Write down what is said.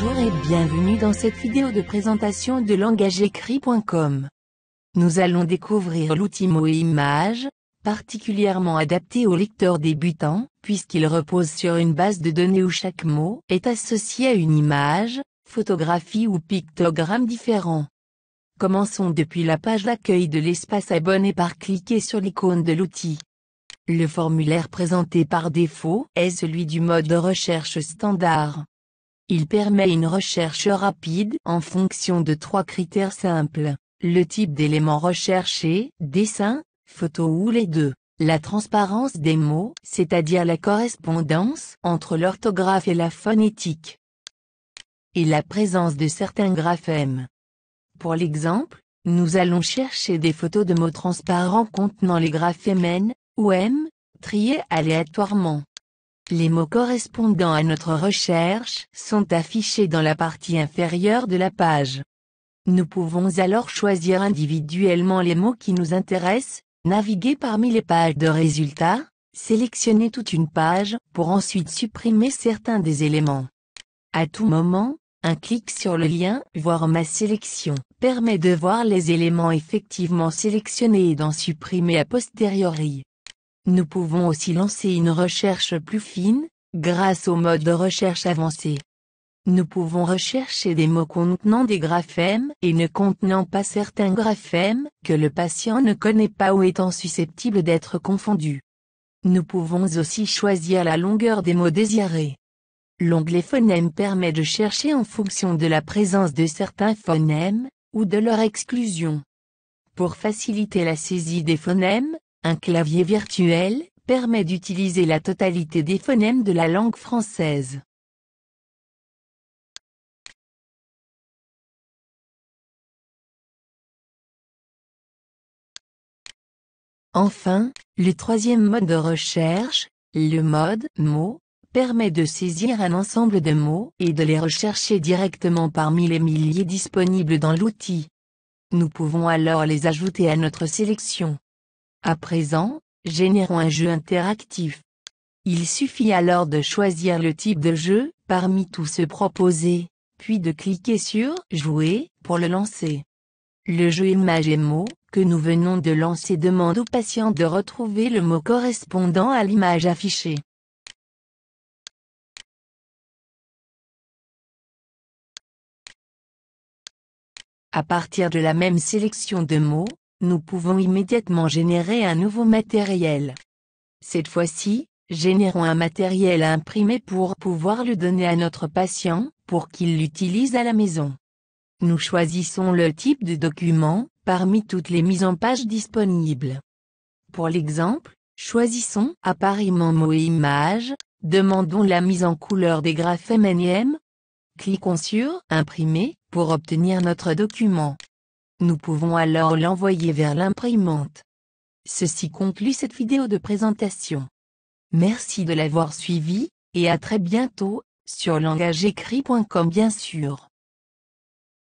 Bonjour et bienvenue dans cette vidéo de présentation de langageécrit.com. Nous allons découvrir l'outil Mots-Images, particulièrement adapté aux lecteurs débutants, puisqu'il repose sur une base de données où chaque mot est associé à une image, photographie ou pictogramme différent. Commençons depuis la page d'accueil de l'espace abonné par cliquer sur l'icône de l'outil. Le formulaire présenté par défaut est celui du mode de recherche standard. Il permet une recherche rapide en fonction de 3 critères simples: le type d'élément recherché, dessin, photo ou les deux, la transparence des mots, c'est-à-dire la correspondance entre l'orthographe et la phonétique, et la présence de certains graphèmes. Pour l'exemple, nous allons chercher des photos de mots transparents contenant les graphèmes N ou M, triés aléatoirement. Les mots correspondant à notre recherche sont affichés dans la partie inférieure de la page. Nous pouvons alors choisir individuellement les mots qui nous intéressent, naviguer parmi les pages de résultats, sélectionner toute une page pour ensuite supprimer certains des éléments. À tout moment, un clic sur le lien « Voir ma sélection » permet de voir les éléments effectivement sélectionnés et d'en supprimer a posteriori. Nous pouvons aussi lancer une recherche plus fine, grâce au mode de recherche avancé. Nous pouvons rechercher des mots contenant des graphèmes et ne contenant pas certains graphèmes que le patient ne connaît pas ou étant susceptibles d'être confondus. Nous pouvons aussi choisir la longueur des mots désirés. L'onglet phonèmes permet de chercher en fonction de la présence de certains phonèmes, ou de leur exclusion. Pour faciliter la saisie des phonèmes, un clavier virtuel permet d'utiliser la totalité des phonèmes de la langue française. Enfin, le troisième mode de recherche, le mode mots, permet de saisir un ensemble de mots et de les rechercher directement parmi les milliers disponibles dans l'outil. Nous pouvons alors les ajouter à notre sélection. À présent, générons un jeu interactif. Il suffit alors de choisir le type de jeu parmi tous ceux proposés, puis de cliquer sur « Jouer » pour le lancer. Le jeu Images et mots, que nous venons de lancer, demande au patient de retrouver le mot correspondant à l'image affichée. À partir de la même sélection de mots, nous pouvons immédiatement générer un nouveau matériel. Cette fois-ci, générons un matériel à imprimer pour pouvoir le donner à notre patient, pour qu'il l'utilise à la maison. Nous choisissons le type de document, parmi toutes les mises en page disponibles. Pour l'exemple, choisissons Appariement mots et images, demandons la mise en couleur des graphèmes N et M. Cliquons sur Imprimer, pour obtenir notre document. Nous pouvons alors l'envoyer vers l'imprimante. Ceci conclut cette vidéo de présentation. Merci de l'avoir suivi, et à très bientôt, sur langageécrit.com bien sûr.